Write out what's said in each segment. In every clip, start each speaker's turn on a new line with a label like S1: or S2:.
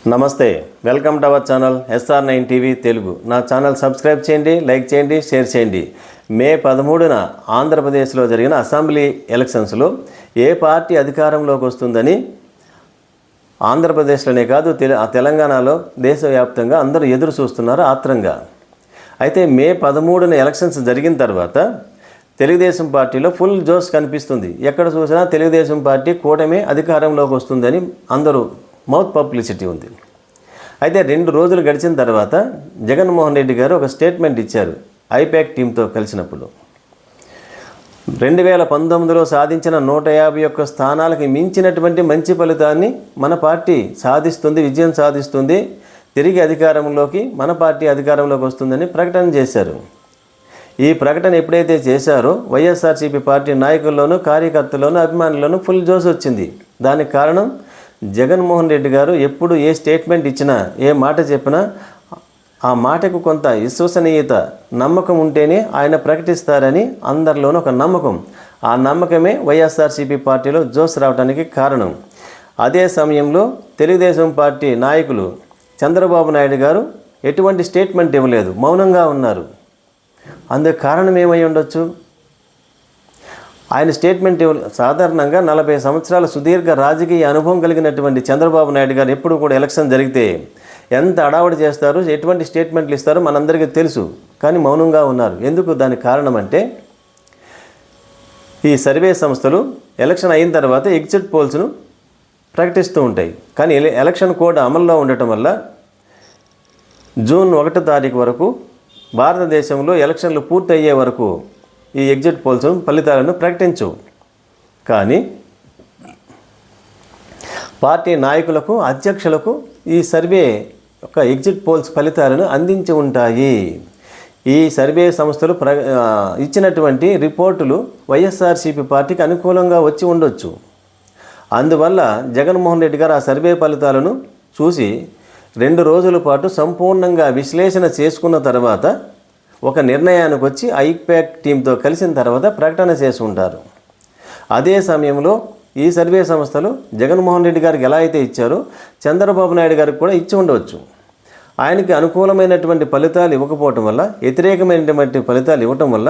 S1: నమస్తే, welcome to our channel SR9 TV Telugu. నా channel subscribe చేయండి, లైక్ చేయండి, షేర్ చేయండి. మే 13న ఆంధ్రప్రదేశ్లో జరిగిన అసెంబ్లీ ఎలక్షన్స్లో ఏ పార్టీ అధికారంలోకి వస్తుందని ఆంధ్రప్రదేశ్లోనే కాదు తెలంగాణలో దేశవ్యాప్తంగా అందరూ ఎదురు చూస్తున్నారు ఆత్రంగా. అయితే మే 13న ఎలక్షన్స్ జరిగిన తర్వాత తెలుగుదేశం పార్టీలో ఫుల్ జోష్ కనిపిస్తుంది. ఎక్కడ చూసినా తెలుగుదేశం పార్టీ కూటమి అధికారంలోకి వస్తుందని అందరూ మౌత్ పబ్లిసిటీ ఉంది. అయితే 2 రోజులు గడిచిన తర్వాత జగన్మోహన్ రెడ్డి గారు ఒక స్టేట్మెంట్ ఇచ్చారు ఐపాక్ టీంతో కలిసినప్పుడు. 2019లో సాధించిన 151 స్థానాలకు మించినటువంటి మంచి ఫలితాన్ని మన పార్టీ సాధిస్తుంది, విజయం సాధిస్తుంది, తిరిగి అధికారంలోకి మన పార్టీ అధికారంలోకి వస్తుందని ప్రకటన చేశారు. ఈ ప్రకటన ఎప్పుడైతే చేశారో వైఎస్ఆర్సీపీ పార్టీ నాయకుల్లోనూ, కార్యకర్తల్లోనూ, అభిమానుల్లోనూ ఫుల్ జోష్ వచ్చింది. దానికి కారణం జగన్మోహన్ రెడ్డి గారు ఎప్పుడు ఏ స్టేట్మెంట్ ఇచ్చినా, ఏ మాట చెప్పినా ఆ మాటకు కొంత విశ్వసనీయత, నమ్మకం ఉంటేనే ఆయన ప్రకటిస్తారని అందరిలోనూ ఒక నమ్మకం. ఆ నమ్మకమే వైఎస్ఆర్సీపీ పార్టీలో జోష్ రావడానికి కారణం. అదే సమయంలో తెలుగుదేశం పార్టీ నాయకులు చంద్రబాబు నాయుడు గారు ఎటువంటి స్టేట్మెంట్ ఇవ్వలేదు, మౌనంగా ఉన్నారు. అందుకు కారణం ఏమై ఉండొచ్చు? ఆయన స్టేట్మెంట్ సాధారణంగా 40 సంవత్సరాల సుదీర్ఘ రాజకీయ అనుభవం కలిగినటువంటి చంద్రబాబు నాయుడు గారు ఎప్పుడు కూడా ఎలక్షన్ జరిగితే ఎంత అడావడి చేస్తారు, ఎటువంటి స్టేట్మెంట్లు ఇస్తారో మనందరికీ తెలుసు. కానీ మౌనంగా ఉన్నారు. ఎందుకు? దానికి కారణం అంటే ఈ సర్వే సంస్థలు ఎలక్షన్ అయిన తర్వాత ఎగ్జిట్ పోల్స్ను ప్రకటిస్తూ ఉంటాయి. కానీ ఎలక్షన్ కోడ్ అమల్లో ఉండటం వల్ల జూన్ 1వ తారీఖు వరకు భారతదేశంలో ఎలక్షన్లు పూర్తి అయ్యే వరకు ఈ ఎగ్జిట్ పోల్స్ ఫలితాలను ప్రకటించవు. కానీ పార్టీ నాయకులకు, అధ్యక్షులకు ఈ సర్వే యొక్క ఎగ్జిట్ పోల్స్ ఫలితాలను అందించి ఉంటాయి. ఈ సర్వే సంస్థలు ఇచ్చినటువంటి రిపోర్టులు వైఎస్ఆర్సీపీ పార్టీకి అనుకూలంగా వచ్చి ఉండొచ్చు. అందువల్ల జగన్మోహన్ రెడ్డి గారు ఆ సర్వే ఫలితాలను చూసి 2 రోజుల పాటు సంపూర్ణంగా విశ్లేషణ చేసుకున్న తర్వాత ఒక నిర్ణయానికి వచ్చి ఐపాక్ టీంతో కలిసిన తర్వాత ప్రకటన చేసి ఉంటారు. అదే సమయంలో ఈ సర్వే సంస్థలు జగన్మోహన్ రెడ్డి గారికి ఎలా అయితే ఇచ్చారో చంద్రబాబు నాయుడు గారికి కూడా ఇచ్చి ఉండవచ్చు. ఆయనకి అనుకూలమైనటువంటి ఫలితాలు ఇవ్వకపోవటం వల్ల, వ్యతిరేకమైనటువంటి ఫలితాలు ఇవ్వటం వల్ల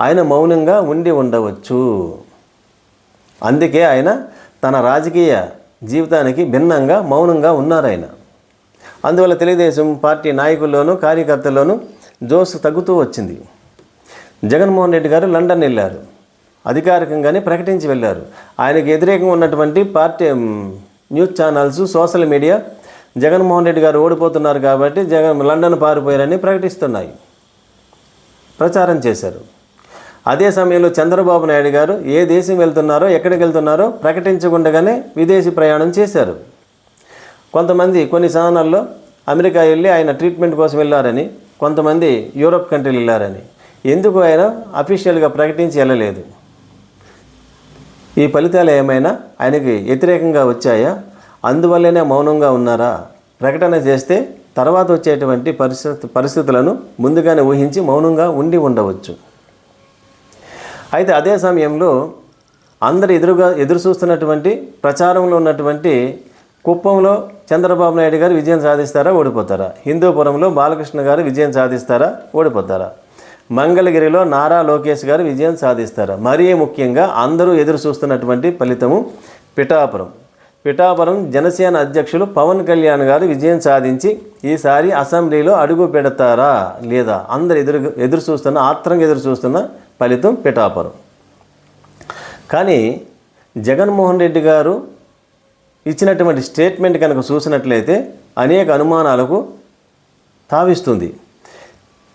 S1: ఆయన మౌనంగా ఉండి ఉండవచ్చు. అందుకే ఆయన తన రాజకీయ జీవితానికి భిన్నంగా మౌనంగా ఉన్నారు ఆయన. అందువల్ల తెలుగుదేశం పార్టీ నాయకుల్లోనూ, కార్యకర్తల్లోనూ జోష్ తగ్గుతూ వచ్చింది. జగన్మోహన్ రెడ్డి గారు లండన్ వెళ్ళారు, అధికారికంగానే ప్రకటించి వెళ్ళారు. ఆయనకు వ్యతిరేకంగా ఉన్నటువంటి party news channels, social media Jaganmohan Reddy గారు ఓడిపోతున్నారు కాబట్టి లండన్ పారిపోయారని ప్రకటిస్తున్నాయి, ప్రచారం చేశారు. అదే సమయంలో చంద్రబాబు నాయుడు గారు ఏ దేశం వెళ్తున్నారో, ఎక్కడికి వెళ్తున్నారో ప్రకటించకుండానే విదేశీ ప్రయాణం చేశారు. కొంతమంది కొన్ని ఛానల్లో అమెరికా వెళ్ళి ఆయన ట్రీట్మెంట్ కోసం వెళ్ళారని, కొంతమంది యూరోప్ కంట్రీలు వెళ్ళారని. ఎందుకు ఆయన అఫీషియల్గా ప్రకటించి వెళ్ళలేదు? ఈ ఫలితాలు ఏమైనా ఆయనకి వ్యతిరేకంగా వచ్చాయా? అందువల్లనే మౌనంగా ఉన్నారా? ప్రకటన చేస్తే తర్వాత వచ్చేటువంటి పరిస్థితులను ముందుగానే ఊహించి మౌనంగా ఉండి ఉండవచ్చు. అయితే అదే సమయంలో అందరు ఎదురు చూస్తున్నటువంటి ప్రచారంలో ఉన్నటువంటి కుప్పంలో చంద్రబాబు నాయుడు గారు విజయం సాధిస్తారా, ఓడిపోతారా? హిందూపురంలో బాలకృష్ణ గారు విజయం సాధిస్తారా, ఓడిపోతారా? మంగళగిరిలో నారా లోకేష్ గారు విజయం సాధిస్తారా? మరీ ముఖ్యంగా అందరూ ఎదురు చూస్తున్నటువంటి ఫలితము పిఠాపురం జనసేన అధ్యక్షులు పవన్ కళ్యాణ్ గారు విజయం సాధించి ఈసారి అసెంబ్లీలో అడుగు పెడతారా లేదా? అందరు ఆత్రంగా ఎదురు చూస్తున్న ఫలితం పిఠాపురం. కానీ జగన్మోహన్ రెడ్డి గారు ఇచ్చినటువంటి స్టేట్మెంట్ కనుక చూసినట్లయితే అనేక అనుమానాలకు తావిస్తుంది.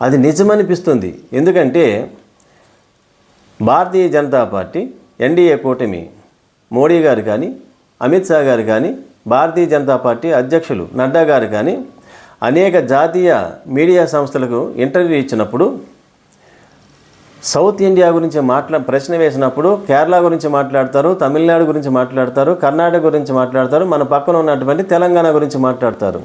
S1: అది నిజమనిపిస్తుంది. ఎందుకంటే భారతీయ జనతా పార్టీ, ఎన్డీఏ కూటమి, మోడీ గారు కానీ, అమిత్ షా గారు కానీ, భారతీయ జనతా పార్టీ అధ్యక్షులు నడ్డా గారు కానీ అనేక జాతీయ మీడియా సంస్థలకు ఇంటర్వ్యూ ఇచ్చినప్పుడు సౌత్ ఇండియా గురించి ప్రశ్న వేసినప్పుడు కేరళ గురించి మాట్లాడతారు, తమిళనాడు గురించి మాట్లాడతారు, కర్ణాటక గురించి మాట్లాడతారు, మన పక్కన ఉన్నటువంటి తెలంగాణ గురించి మాట్లాడతారు.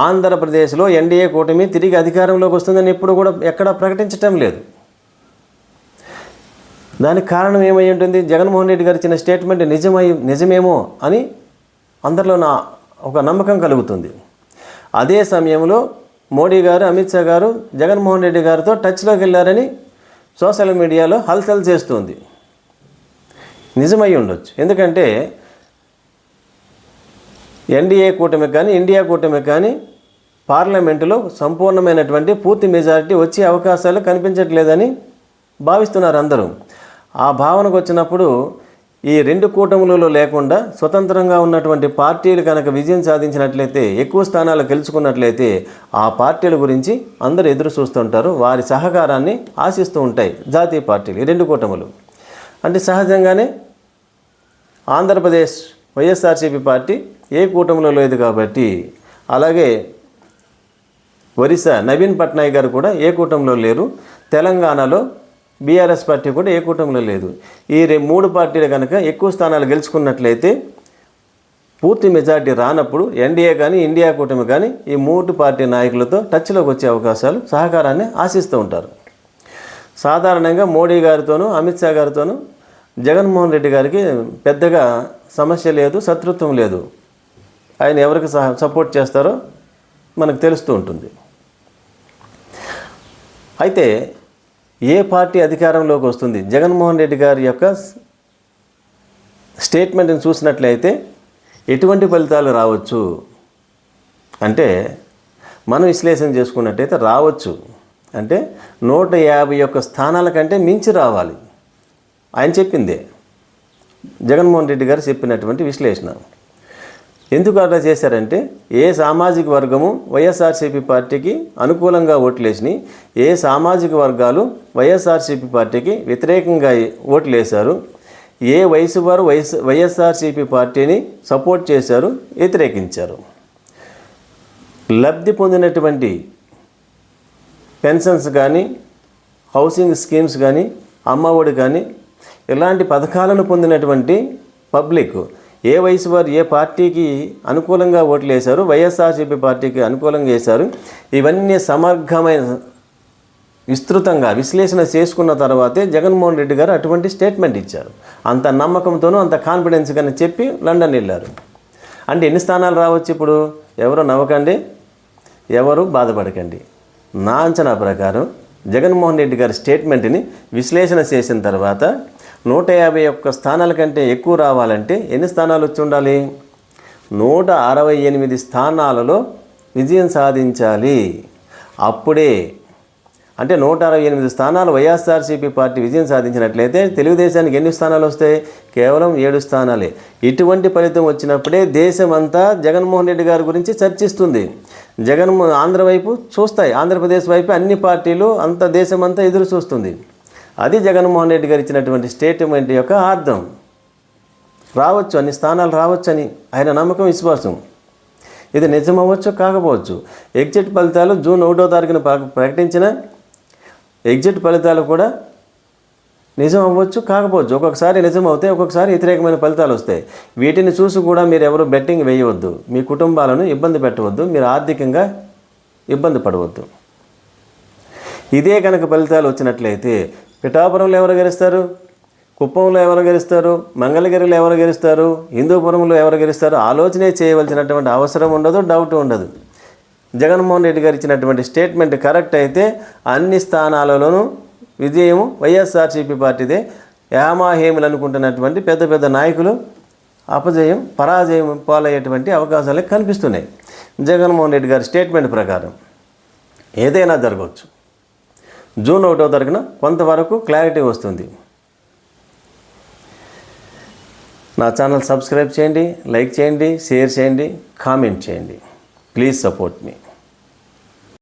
S1: ఆంధ్రప్రదేశ్లో ఎన్డీఏ కూటమి తిరిగి అధికారంలోకి వస్తుందని ఎప్పుడు కూడా ఎక్కడా ప్రకటించటం లేదు. దానికి కారణం ఏమై ఉంటుంది? జగన్మోహన్ రెడ్డి గారు ఇచ్చిన స్టేట్మెంట్ నిజమేమో అని అందరిలో ఒక నమ్మకం కలుగుతుంది. అదే సమయంలో మోడీ గారు, అమిత్ షా గారు జగన్మోహన్ రెడ్డి గారితో టచ్లోకి వెళ్ళారని సోషల్ మీడియాలో హల్చల్ చేస్తుంది. నిజమై ఉండొచ్చు. ఎందుకంటే ఎన్డీఏ కూటమికి కానీ ఇండియా కూటమికి కానీ పార్లమెంటులో సంపూర్ణమైనటువంటి పూర్తి మెజారిటీ వచ్చే అవకాశాలు కనిపించట్లేదని భావిస్తున్నారు అందరూ. ఆ భావనకు వచ్చినప్పుడు ఈ రెండు కూటములలో లేకుండా స్వతంత్రంగా ఉన్నటువంటి పార్టీలు కనుక విజయం సాధించినట్లయితే, ఎక్కువ స్థానాలు గెలుచుకున్నట్లయితే ఆ పార్టీల గురించి అందరూ ఎదురు చూస్తుంటారు. వారి సహకారాన్ని ఆశిస్తూ ఉంటాయి జాతీయ పార్టీలు, ఈ రెండు కూటములు. అంటే సహజంగానే ఆంధ్రప్రదేశ్ వైఎస్ఆర్సీపీ పార్టీ ఏ కూటమిలో లేదు కాబట్టి, అలాగే ఒరిస్సా నవీన్ పట్నాయక్ గారు కూడా ఏ కూటమిలో లేరు, తెలంగాణలో బీఆర్ఎస్ పార్టీ కూడా ఏ కూటమిలో లేదు. ఈ మూడు పార్టీలు కనుక ఎక్కువ స్థానాలు గెలుచుకున్నట్లయితే పూర్తి మెజార్టీ రానప్పుడు ఎన్డీఏ కానీ ఇండియా కూటమి కానీ ఈ మూడు పార్టీ నాయకులతో టచ్లోకి వచ్చే అవకాశాలు, సహకారాన్ని ఆశిస్తూ ఉంటారు. సాధారణంగా మోడీ గారితోనూ అమిత్ షా గారితోనూ జగన్మోహన్ రెడ్డి గారికి పెద్దగా సమస్య లేదు, శత్రుత్వం లేదు. ఆయన ఎవరికి సపోర్ట్ చేస్తారో మనకు తెలుస్తూ ఉంటుంది. అయితే ఏ పార్టీ అధికారంలోకి వస్తుంది, జగన్మోహన్ రెడ్డి గారి యొక్క స్టేట్మెంట్ని చూసినట్లయితే ఎటువంటి ఫలితాలు రావచ్చు అంటే, మనం విశ్లేషణ చేసుకున్నట్టయితే రావచ్చు అంటే 151 స్థానాల కంటే మించి రావాలి. ఆయన చెప్పిందే, జగన్మోహన్ రెడ్డి గారు చెప్పినటువంటి విశ్లేషణ. ఎందుకు అట్లా చేశారంటే, ఏ సామాజిక వర్గము వైఎస్ఆర్సీపీ పార్టీకి అనుకూలంగా ఓట్లేసినాయి, ఏ సామాజిక వర్గాలు వైఎస్ఆర్సీపీ పార్టీకి వ్యతిరేకంగా ఓట్లేశారు, ఏ వయసు వారు వైఎస్ఆర్సీపీ పార్టీని సపోర్ట్ చేశారు, వ్యతిరేకించారు, లబ్ధి పొందినటువంటి పెన్షన్స్ కానీ, హౌసింగ్ స్కీమ్స్ కానీ, అమ్మఒడి కానీ ఇలాంటి పథకాలను పొందినటువంటి పబ్లిక్ ఏ వయసు వారు ఏ పార్టీకి అనుకూలంగా ఓట్లు వేశారు, వైఎస్ఆర్సీపీ పార్టీకి అనుకూలంగా వేశారు, ఇవన్నీ సమగ్రమైన విస్తృతంగా విశ్లేషణ చేసుకున్న తర్వాతే జగన్మోహన్ రెడ్డి గారు అటువంటి స్టేట్మెంట్ ఇచ్చారు. అంత నమ్మకంతోనూ అంత కాన్ఫిడెన్స్గానే చెప్పి లండన్ వెళ్ళారు. అంటే ఎన్ని స్థానాలు రావచ్చు ఇప్పుడు? ఎవరు నవ్వకండి, ఎవరు బాధపడకండి. నా అంచనా ప్రకారం జగన్మోహన్ రెడ్డి గారి స్టేట్మెంట్ని విశ్లేషణ చేసిన తర్వాత 151 స్థానాల కంటే ఎక్కువ రావాలంటే ఎన్ని స్థానాలు వచ్చి ఉండాలి? 168 స్థానాలలో విజయం సాధించాలి. అప్పుడే అంటే 168 స్థానాలు వైఎస్ఆర్సీపీ పార్టీ విజయం సాధించినట్లయితే తెలుగుదేశానికి ఎన్ని స్థానాలు వస్తాయి? కేవలం 7 స్థానాలే. ఇటువంటి ఫలితం వచ్చినప్పుడే దేశమంతా జగన్మోహన్ రెడ్డి గారి గురించి చర్చిస్తుంది. ఆంధ్ర వైపు చూస్తాయి, ఆంధ్రప్రదేశ్ వైపు అన్ని పార్టీలు, అంత దేశమంతా ఎదురు చూస్తుంది. అది జగన్మోహన్ రెడ్డి గారు ఇచ్చినటువంటి స్టేట్మెంట్ యొక్క అర్థం. రావచ్చు, అన్ని స్థానాలు రావచ్చని ఆయన నమ్మకం, విశ్వాసం. ఇది నిజమవ్వచ్చు, కాకపోవచ్చు. ఎగ్జిట్ ఫలితాలు జూన్ 1వ తారీఖున ప్రకటించిన ఎగ్జిట్ ఫలితాలు కూడా నిజం అవ్వచ్చు, కాకపోవచ్చు. ఒక్కొక్కసారి నిజం అవుతాయి, ఒక్కొక్కసారి వ్యతిరేకమైన ఫలితాలు వస్తాయి. వీటిని చూసి కూడా మీరు ఎవరు బెట్టింగ్ వేయవద్దు, మీ కుటుంబాలను ఇబ్బంది పెట్టవద్దు, మీరు ఆర్థికంగా ఇబ్బంది పడవద్దు. ఇదే కనుక ఫలితాలు వచ్చినట్లయితే పిఠాపురంలో ఎవరు గెలుస్తారు, కుప్పంలో ఎవరు గెలుస్తారు, మంగళగిరిలో ఎవరు గెలుస్తారు, హిందూపురంలో ఎవరు గెలుస్తారు ఆలోచనే చేయవలసినటువంటి అవసరం ఉండదు, డౌట్ ఉండదు. జగన్మోహన్ రెడ్డి గారు ఇచ్చినటువంటి స్టేట్మెంట్ కరెక్ట్ అయితే అన్ని స్థానాలలోనూ విజయం వైఎస్ఆర్సీపీ పార్టీదే. యామాహేములు అనుకుంటున్నటువంటి పెద్ద పెద్ద నాయకులు పరాజయం పాలయ్యేటువంటి అవకాశాలు కనిపిస్తున్నాయి. జగన్మోహన్ రెడ్డి గారి స్టేట్మెంట్ ప్రకారం ఏదైనా జరగవచ్చు. జూన్ 1వ తారీఖున కొంతవరకు క్లారిటీ వస్తుంది. నా ఛానల్ సబ్స్క్రైబ్ చేయండి, లైక్ చేయండి, షేర్ చేయండి, కామెంట్ చేయండి. Please support me.